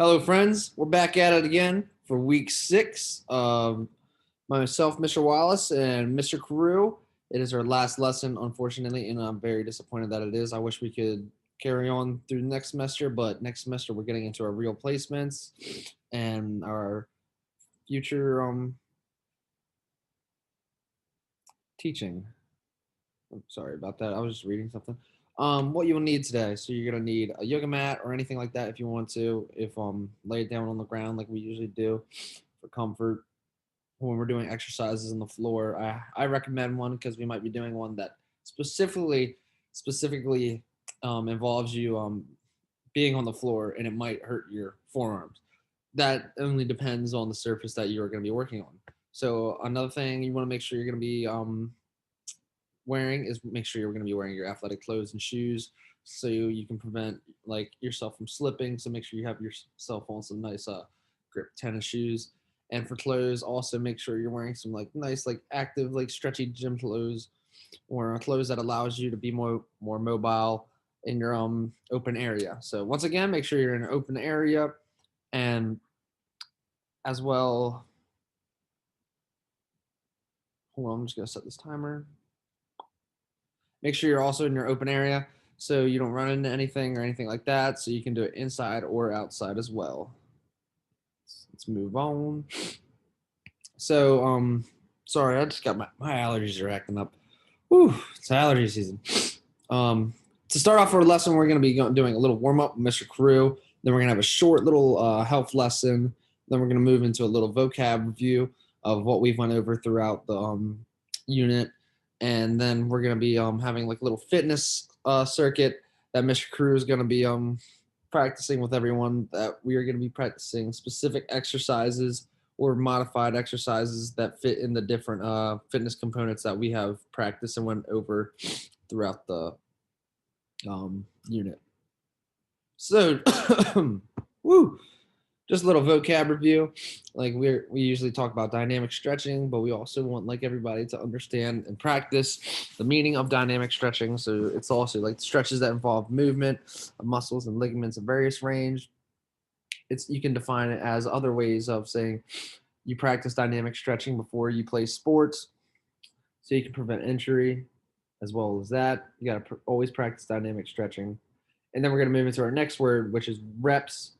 Hello, friends. We're back at it again for week 6. Myself, Mr. Wallace, and Mr. Carew. It is our last lesson, unfortunately, and I'm very disappointed that it is. I wish we could carry on through next semester, but next semester we're getting into our real placements and our future teaching. I'm sorry about that. I was just reading something. What you'll need today. So you're gonna need a yoga mat or anything like that if you want to. If lay it down on the ground like we usually do for comfort. When we're doing exercises on the floor, I recommend one because we might be doing one that specifically involves you being on the floor, and it might hurt your forearms. That only depends on the surface that you're going to be working on. So another thing you want to make sure you're going to be wearing is make sure you're going to be wearing your athletic clothes and shoes so you can prevent like yourself from slipping. So make sure you have yourself on some nice grip tennis shoes. And for clothes, also make sure you're wearing some like nice like active like stretchy gym clothes or clothes that allows you to be more mobile in your open area. So once again, make sure you're in an open area, and as well, hold on, I'm just gonna set this timer. Make sure you're also in your open area so you don't run into anything or anything like that. So you can do it inside or outside as well. Let's move on. So, sorry, I just got my allergies are acting up. Whew, it's allergy season. To start off our lesson, we're going to be doing a little warm up with Mr. Carew. Then we're going to have a short little health lesson. Then we're going to move into a little vocab review of what we've went over throughout the unit. And then we're going to be having like a little fitness circuit that Mr. Carew is going to be practicing with everyone. That we are going to be practicing specific exercises or modified exercises that fit in the different fitness components that we have practiced and went over throughout the unit. So, woo, just a little vocab review. Like we usually talk about dynamic stretching, but we also want like everybody to understand and practice the meaning of dynamic stretching. So it's also like stretches that involve movement of muscles and ligaments of various range. It's you can define it as other ways of saying you practice dynamic stretching before you play sports, so you can prevent injury. As well as that, you got to always practice dynamic stretching. And then we're going to move into our next word, which is reps.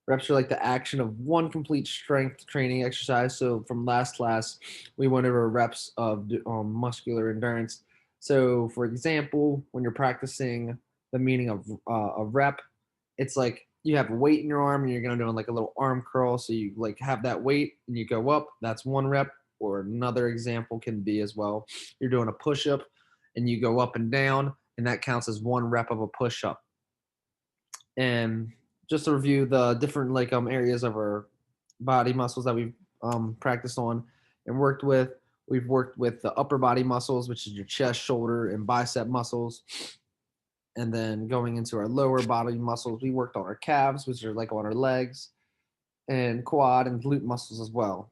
Reps are like the action of one complete strength training exercise. So from last class, we went over reps of muscular endurance. So for example, when you're practicing the meaning of a rep, it's like you have a weight in your arm and you're going to do like a little arm curl. So you like have that weight and you go up. That's one rep. Or another example can be as well, you're doing a push up and you go up and down, and that counts as one rep of a push up. And just to review the different like areas of our body muscles that we've practiced on and worked with. We've worked with the upper body muscles, which is your chest, shoulder, and bicep muscles. And then going into our lower body muscles, we worked on our calves, which are like on our legs, and quad and glute muscles as well.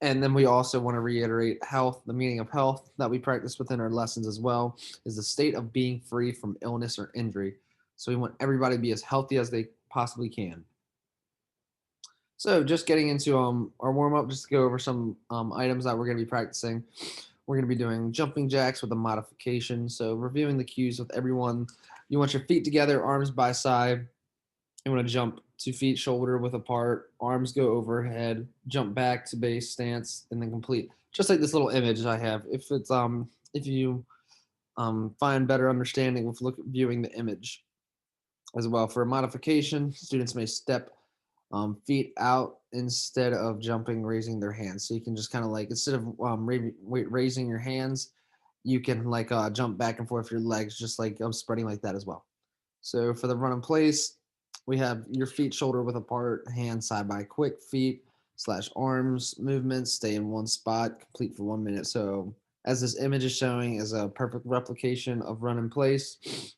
And then we also want to reiterate health. The meaning of health that we practice within our lessons as well is the state of being free from illness or injury. So we want everybody to be as healthy as they possibly can. So just getting into our warm up, just to go over some items that we're going to be practicing. We're going to be doing jumping jacks with a modification. So reviewing the cues with everyone. You want your feet together, arms by side. You want to jump 2 feet shoulder width apart, arms go overhead, jump back to base stance, and then complete. Just like this little image I have. If you find better understanding with viewing the image as well. For a modification, students may step feet out instead of jumping, raising their hands. So you can just kind of like instead of raising your hands, you can like jump back and forth your legs, just like spreading like that as well. So for the run in place, we have your feet shoulder width apart, hands side by quick feet / arms movements, stay in one spot, complete for 1 minute. So as this image is showing is a perfect replication of run in place.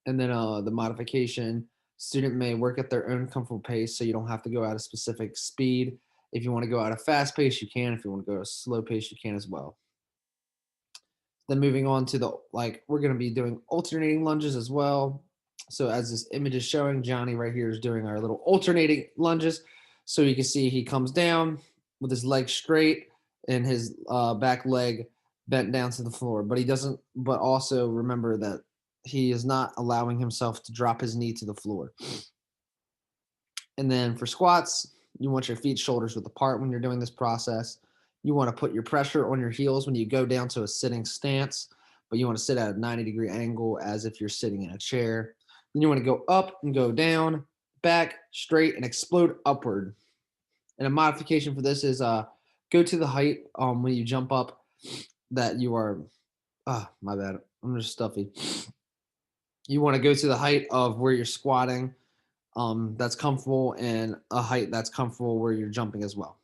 And then the modification, student may work at their own comfortable pace, so you don't have to go at a specific speed. If you want to go at a fast pace, you can. If you want to go at a slow pace, you can as well. Then moving on to we're going to be doing alternating lunges as well. So as this image is showing, Johnny right here is doing our little alternating lunges. So you can see he comes down with his leg straight and his back leg bent down to the floor. But he doesn't, but also remember that he is not allowing himself to drop his knee to the floor. And then for squats, you want your feet shoulders width apart when you're doing this process. You want to put your pressure on your heels when you go down to a sitting stance, but you want to sit at a 90-degree angle as if you're sitting in a chair. Then you want to go up and go down, back, straight, and explode upward. And a modification for this is go to the height when you jump up that you are, my bad, I'm just stuffy. You want to go to the height of where you're squatting that's comfortable, and a height that's comfortable where you're jumping as well.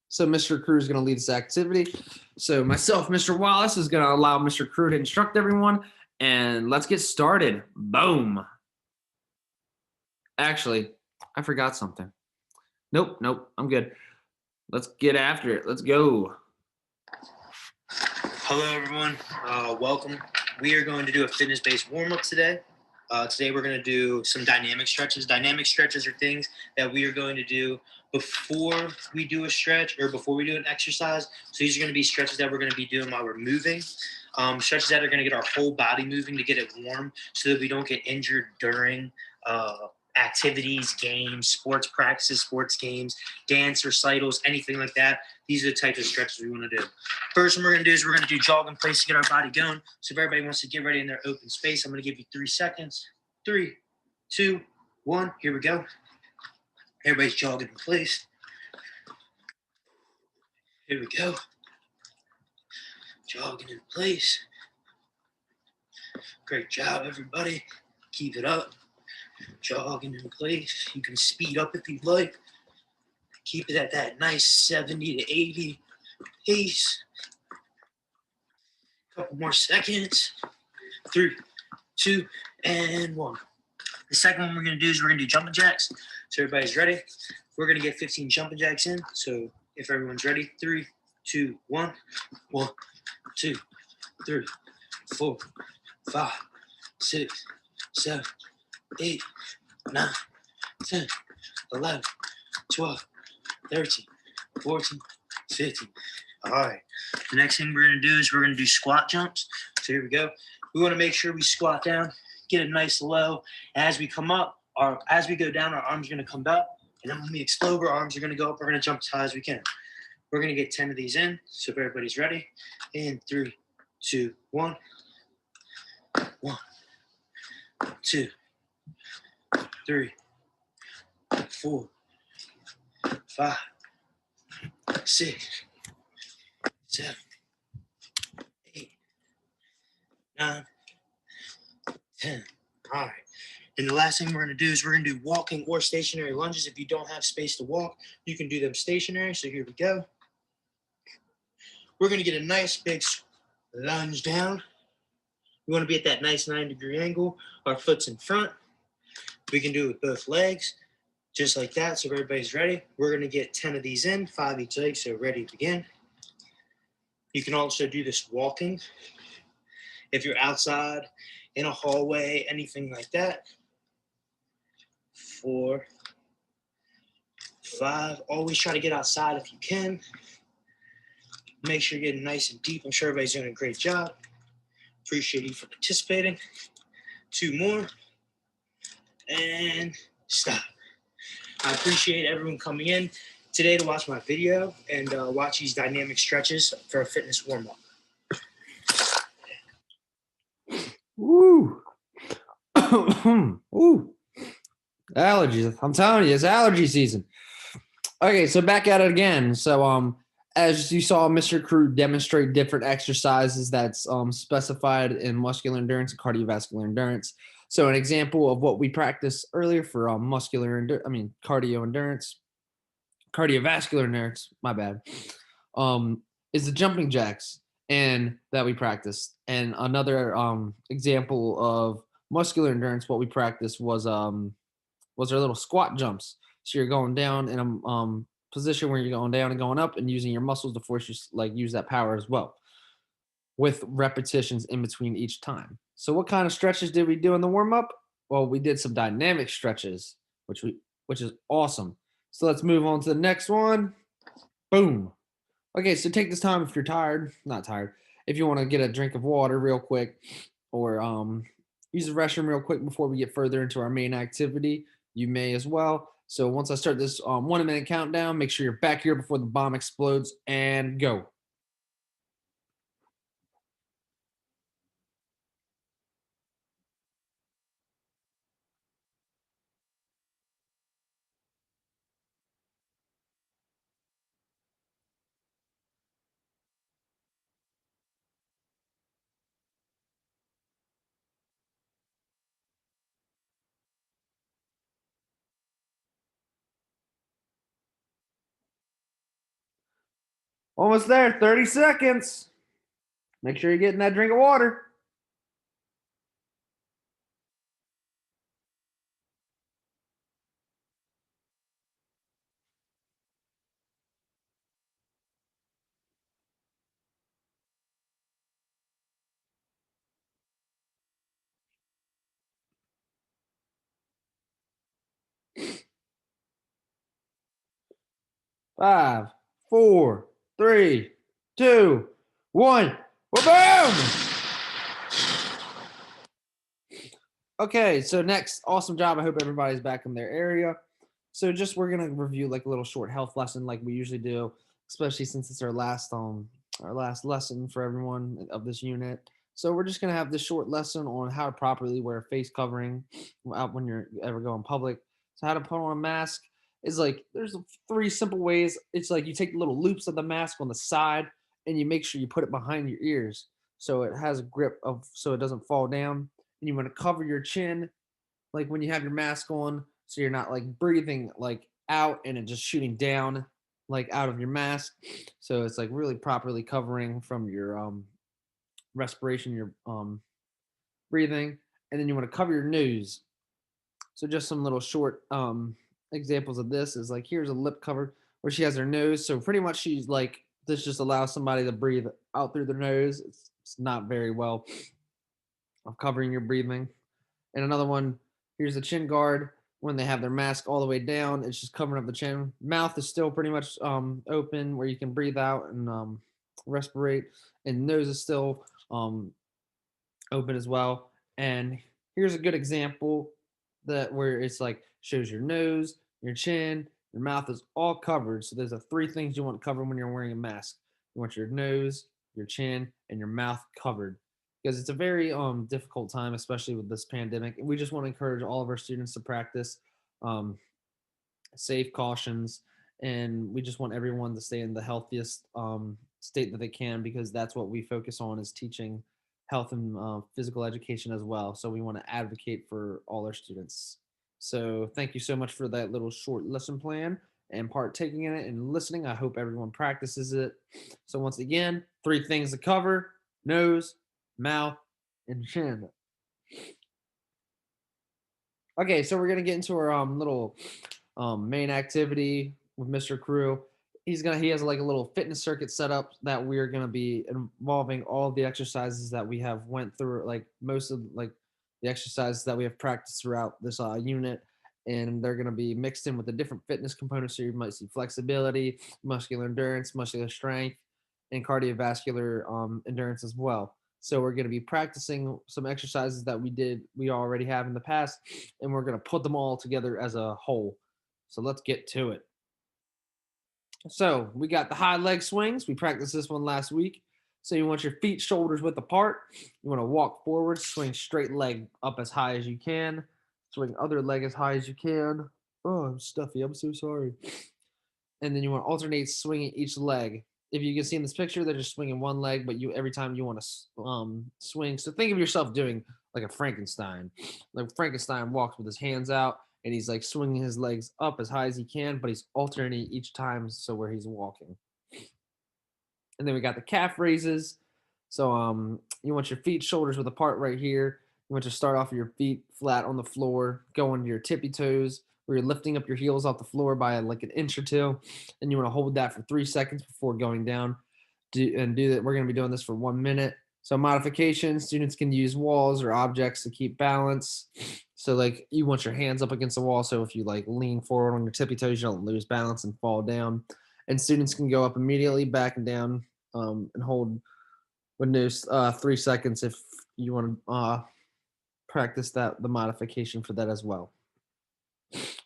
So Mr. Crew is going to lead this activity. So myself, Mr. Wallace, is going to allow Mr. Crew to instruct everyone, and let's get started. Boom. Actually, I forgot something. Nope, I'm good. Let's get after it. Let's go. Hello, everyone. Welcome. We are going to do a fitness-based warm-up today. Today we're going to do some dynamic stretches. Dynamic stretches are things that we are going to do before we do a stretch or before we do an exercise. So these are going to be stretches that we're going to be doing while we're moving. Stretches that are going to get our whole body moving to get it warm so that we don't get injured during activities, games, sports practices, sports games, dance recitals, anything like that. These are the types of stretches we want to do. First one we're going to do is we're going to do jog in place to get our body going. So if everybody wants to get ready in their open space, I'm going to give you 3 seconds. 3, 2, 1. Here we go. Everybody's jogging in place. Here we go. Jogging in place. Great job, everybody. Keep it up. Jogging in place. You can speed up if you'd like. Keep it at that nice 70 to 80 pace. Couple more seconds. 3, 2, and 1. The second one we're going to do is we're going to do jumping jacks. So everybody's ready. We're going to get 15 jumping jacks in. So if everyone's ready, 3, 2, 1. 1, 2, 3, 4, 5, 6, 7, 8, 9, 10, 11, 12, 13, 14, 15. All right. The next thing we're going to do is we're going to do squat jumps. So here we go. We want to make sure we squat down, get it nice low. As we come up, as we go down, our arms are going to come up. And then when we explode, our arms are going to go up. We're going to jump as high as we can. We're going to get 10 of these in. So if everybody's ready, in 3, 2, 1. 1, 2, 3, 4, 5, 6, 7, 8, 9, 10. All right. And the last thing we're going to do is we're going to do walking or stationary lunges. If you don't have space to walk, you can do them stationary. So here we go. We're going to get a nice big lunge down. We want to be at that nice 90-degree angle. Our foot's in front. We can do it with both legs, just like that. So if everybody's ready, we're going to get 10 of these in, 5 each leg. So ready to begin. You can also do this walking. If you're outside, in a hallway, anything like that. 4, 5. Always try to get outside if you can. Make sure you're getting nice and deep. I'm sure everybody's doing a great job. Appreciate you for participating. 2 more. And stop. I appreciate everyone coming in today to watch my video and watch these dynamic stretches for a fitness warm-up. Woo. Ooh. Allergies. I'm telling you, it's allergy season. Okay, so back at it again. So as you saw Mr. Crew demonstrate different exercises that's specified in muscular endurance and cardiovascular endurance. So an example of what we practiced earlier for cardiovascular endurance, my bad, is the jumping jacks and that we practiced. And another example of muscular endurance, what we practiced was our little squat jumps. So you're going down in a position where you're going down and going up and using your muscles to force you use that power as well, with repetitions in between each time. So what kind of stretches did we do in the warm up? well, we did some dynamic stretches, which is awesome. So let's move on to the next one. Boom. Okay, so take this time if you're tired, not tired, if you want to get a drink of water real quick, or use the restroom real quick before we get further into our main activity, you may as well. So once I start this 1 minute countdown, make sure you're back here before the bomb explodes, and go. Almost there, 30 seconds. Make sure you're getting that drink of water. Five, four, three, two, one. Boom! Okay, so next, awesome job. I hope everybody's back in their area. So just we're gonna review like a little short health lesson like we usually do, especially since it's our last lesson for everyone of this unit. So we're just gonna have this short lesson on how to properly wear a face covering out when you're ever going public. So how to put on a mask is like there's 3 simple ways. It's like you take the little loops of the mask on the side and you make sure you put it behind your ears so it has a grip of so it doesn't fall down. And you want to cover your chin like when you have your mask on so you're not like breathing like out and it just shooting down like out of your mask, so it's like really properly covering from your respiration, your breathing. And then you want to cover your nose. So just some little short examples of this is like here's a lip cover where she has her nose, so pretty much she's like this just allows somebody to breathe out through their nose. It's not very well of covering your breathing. And another one, here's the chin guard. When they have their mask all the way down, it's just covering up the chin. Mouth is still pretty much open where you can breathe out and respirate. And nose is still open as well. And here's a good example that where it's like shows your nose, your chin, your mouth is all covered. So there's 3 things you want covered when you're wearing a mask. You want your nose, your chin, and your mouth covered because it's a very difficult time, especially with this pandemic. We just want to encourage all of our students to practice um, safe cautions, and we just want everyone to stay in the healthiest state that they can because that's what we focus on is teaching health and physical education as well. So we want to advocate for all our students. So thank you so much for that little short lesson plan and partaking in it and listening. I hope everyone practices it. So once again, 3 things to cover: nose, mouth, and chin. Okay, so we're gonna get into our little main activity with Mr. Crew. He has like a little fitness circuit set up that we're gonna be involving all the exercises that we have went through, like most of like the exercises that we have practiced throughout this unit, and they're gonna be mixed in with the different fitness components. So you might see flexibility, muscular endurance, muscular strength, and cardiovascular endurance as well. So we're going to be practicing some exercises that we already have in the past, and we're going to put them all together as a whole. So let's get to it. So we got the high leg swings. We practiced this one last week. So you want your feet shoulders width apart. You want to walk forward, swing straight leg up as high as you can, swing other leg as high as you can. Oh, I'm stuffy. I'm so sorry. And then you want to alternate swinging each leg. If you can see in this picture, they're just swinging one leg, but you every time you want to swing. So think of yourself doing like a Frankenstein. Like Frankenstein walks with his hands out and he's like swinging his legs up as high as he can, but he's alternating each time so where he's walking. And then we got the calf raises. So you want your feet shoulders width apart right here. You want to start off with your feet flat on the floor, go into your tippy toes, where you're lifting up your heels off the floor by like an inch or two. And you want to hold that for 3 seconds before going down. Do that. We're going to be doing this for 1 minute. So modifications, students can use walls or objects to keep balance. So like you want your hands up against the wall. So if you like lean forward on your tippy toes, you don't lose balance and fall down. And students can go up immediately, back and down, and hold Windows 3 seconds if you want to practice the modification for that as well.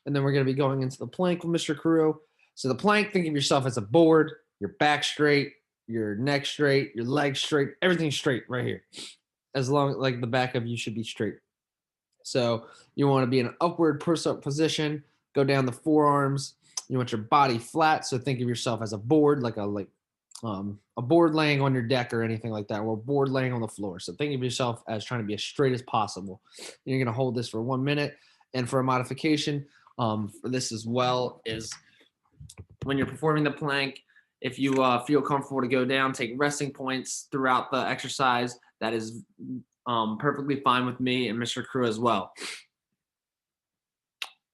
And then we're going to be going into the plank with Mr. Carew. So the plank, think of yourself as a board, your back straight, your neck straight, your legs straight, everything straight right here. As long like the back of you should be straight. So you want to be in an upward push-up position, go down the forearms. You want your body flat. So think of yourself as a board, like a board laying on your deck or anything like that, or a board laying on the floor. So think of yourself as trying to be as straight as possible. You're going to hold this for 1 minute. And for a modification for this as well is when you're performing the plank, if you feel comfortable to go down, take resting points throughout the exercise. That is perfectly fine with me and Mr. Carew as well.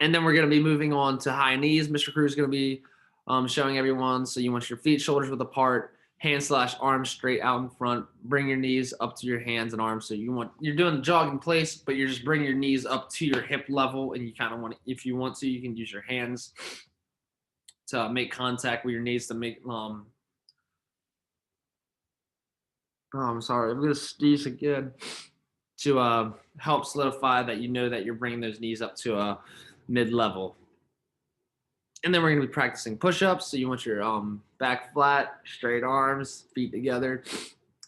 And then we're going to be moving on to high knees. Mr. Carew is going to be showing everyone. So you want your feet, shoulders width apart, hands/arms straight out in front. Bring your knees up to your hands and arms. So you're doing the jog in place, but you're just bringing your knees up to your hip level. And you kind of want to, if you want to, you can use your hands to make contact with your knees to make I'm sorry, I'm gonna sneeze again to help solidify that you know that you're bringing those knees up to a mid-level. And then we're gonna be practicing push-ups. So you want your back flat, straight arms, feet together,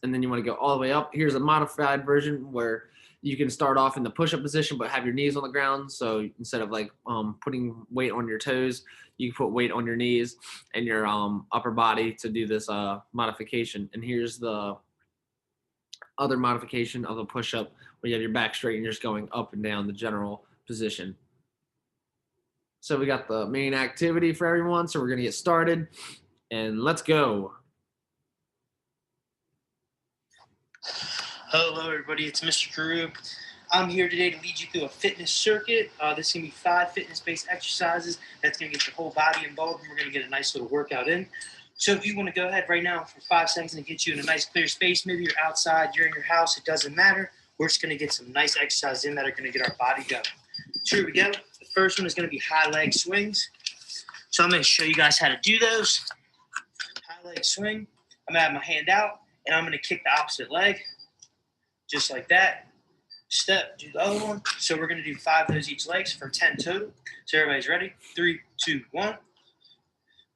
and then you want to go all the way up. Here's a modified version where you can start off in the push-up position but have your knees on the ground. So instead of like putting weight on your toes, you can put weight on your knees and your upper body to do this modification. And here's the other modification of a push-up where you have your back straight and you're just going up and down the general position. So we got the main activity for everyone. So we're going to get started and let's go. Hello, everybody. It's Mr. Carew. I'm here today to lead you through a fitness circuit. This is going to be 5 fitness-based exercises. That's going to get your whole body involved, and we're going to get a nice little workout in. So if you want to go ahead right now for 5 seconds and get you in a nice clear space, maybe you're outside, you're in your house, it doesn't matter. We're just going to get some nice exercises in that are going to get our body going. So here we go. The first one is going to be high leg swings. So I'm going to show you guys how to do those. High leg swing. I'm going to have my hand out, and I'm going to kick the opposite leg. Just like that. Step, do the other one. So we're going to do 5 of those each legs for 10 total. So everybody's ready? 3, 2, 1.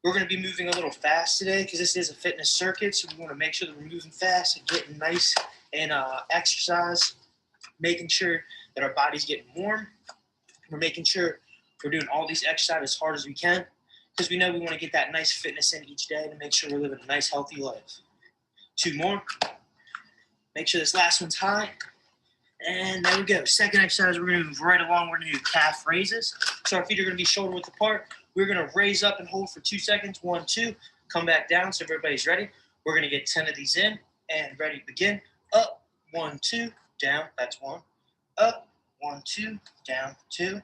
We're going to be moving a little fast today because this is a fitness circuit. So we want to make sure that we're moving fast and getting nice and exercise, making sure that our body's getting warm. We're making sure we're doing all these exercises as hard as we can because we know we want to get that nice fitness in each day to make sure we're living a nice, healthy life. 2 more. Make sure this last one's high. And there we go. Second exercise, we're going to move right along. We're going to do calf raises. So our feet are going to be shoulder width apart. We're going to raise up and hold for 2 seconds. 1, 2. Come back down. So everybody's ready. We're going to get 10 of these in. And ready to begin. Up. 1, 2. Down. That's 1. Up. 1, 2. Down. 2.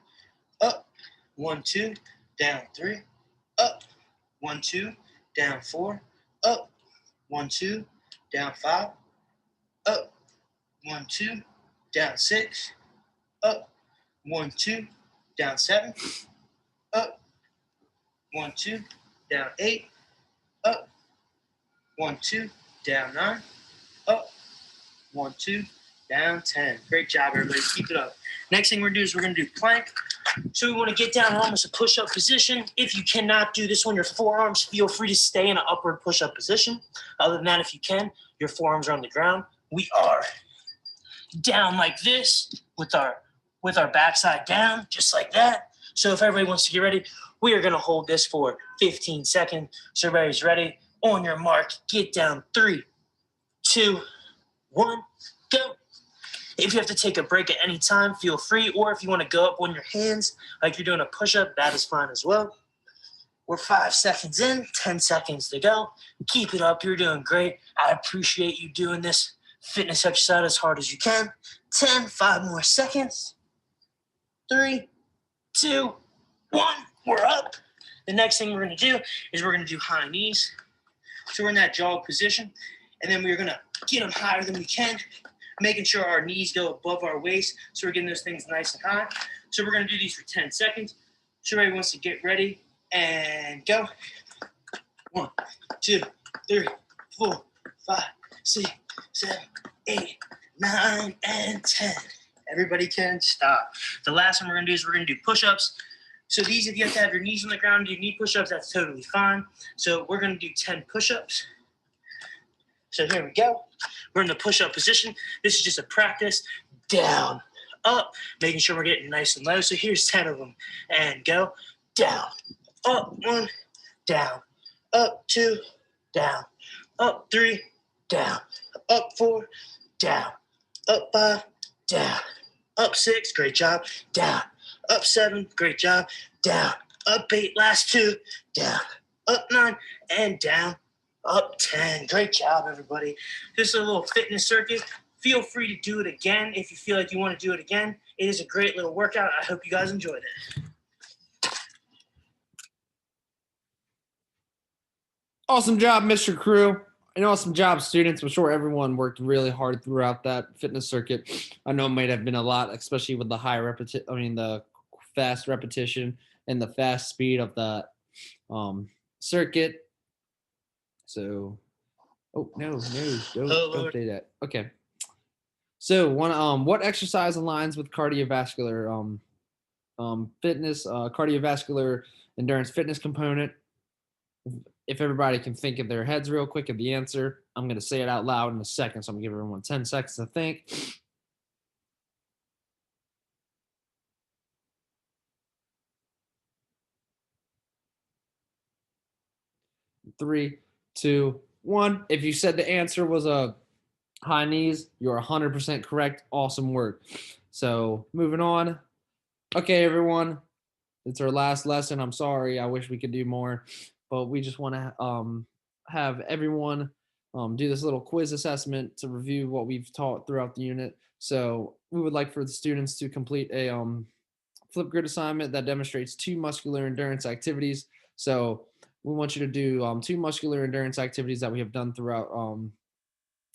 Up. 1, 2. Down. 3. Up. 1, 2. Down. 4. Up. 1, 2. Down. 5. Up. 1, 2. Down. 6. Up. 1, 2. Down. 7. Up. 1, 2. Down. 8. Up. 1, 2. Down. 9. Up. 1, 2. Down. 10. Great job, everybody. Keep it up. Next thing we're going to do is we're going to do plank. So we want to get down in almost a push-up position. If you cannot do this on your forearms, feel free to stay in an upward push-up position. Other than that, if you can, your forearms are on the ground. We are down like this with our backside down, just like that. So if everybody wants to get ready, we are going to hold this for 15 seconds. So everybody's ready. On your mark, get down. 3, 2, 1, go. If you have to take a break at any time, feel free. Or if you want to go up on your hands like you're doing a push-up, that is fine as well. We're 5 seconds in, 10 seconds to go. Keep it up. You're doing great. I appreciate you doing this fitness exercise as hard as you can. 10, 5 more seconds. 3, 2, 1. We're up. The next thing we're going to do is we're going to do high knees. So we're in that jog position. And then we're going to get them higher than we can. making sure our knees go above our waist. So we're getting those things nice and high. So we're going to do these for 10 seconds. So everybody wants to get ready and go. 1, 2, 3, 4, 5, 6, 7, 8, 9, and 10. Everybody can stop. The last one we're going to do is we're going to do push-ups. So these, if you have to have your knees on the ground, do knee push-ups, that's totally fine. So we're going to do 10 push-ups. So here we go. We're in the push-up position. This is just a practice. Down, up, making sure we're getting nice and low. So here's 10 of them. And go. Down, up 1, down, up 2, down, up 3, down, up 4, down, up 5, down, up 6, great job, down, up 7, great job, down, up 8, last 2, down, up 9, and down, up 10. Great job, everybody. Just a little fitness circuit. Feel free to do it again if you feel like you want to do it again. It is a great little workout. I hope you guys enjoyed it. Awesome job, Mr. Crew. And awesome job, students. I'm sure everyone worked really hard throughout that fitness circuit. I know it might have been a lot, especially with the the fast repetition and the fast speed of the circuit. So, oh no, don't say that. Okay. So what exercise aligns with cardiovascular fitness, cardiovascular endurance fitness component? If everybody can think in their heads real quick of the answer, I'm going to say it out loud in a second. So I'm going to give everyone 10 seconds to think. 3, 2, 1. If you said the answer was a high knees, you're 100% correct. Awesome work. So moving on. Okay, everyone. It's our last lesson. I'm sorry. I wish we could do more, but we just want to have everyone do this little quiz assessment to review what we've taught throughout the unit. So we would like for the students to complete a Flipgrid assignment that demonstrates 2 muscular endurance activities. So we want you to do 2 muscular endurance activities that we have done throughout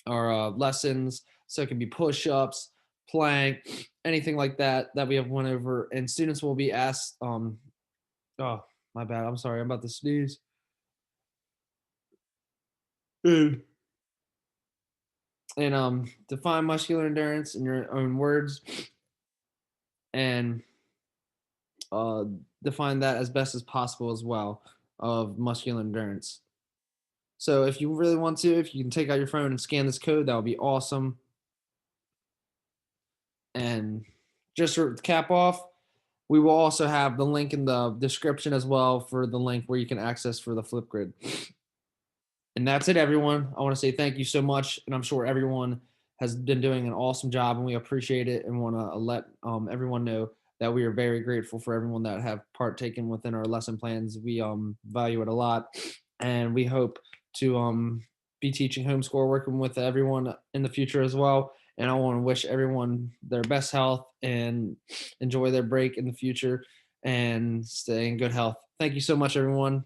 our lessons. So it can be push-ups, plank, anything like that we have went over. And students will be asked, oh, my bad. I'm sorry. I'm about to sneeze. And define muscular endurance in your own words and define that as best as possible as well of muscular endurance. So if you really want to, if you can take out your phone and scan this code, that would be awesome. And just to cap off, we will also have the link in the description as well for the link where you can access for the Flipgrid. And that's it, everyone. I want to say thank you so much. And I'm sure everyone has been doing an awesome job and we appreciate it and want to let everyone know that we are very grateful for everyone that have partaken within our lesson plans. We value it a lot. And we hope to be teaching homeschool, working with everyone in the future as well. And I want to wish everyone their best health and enjoy their break in the future and stay in good health. Thank you so much, everyone.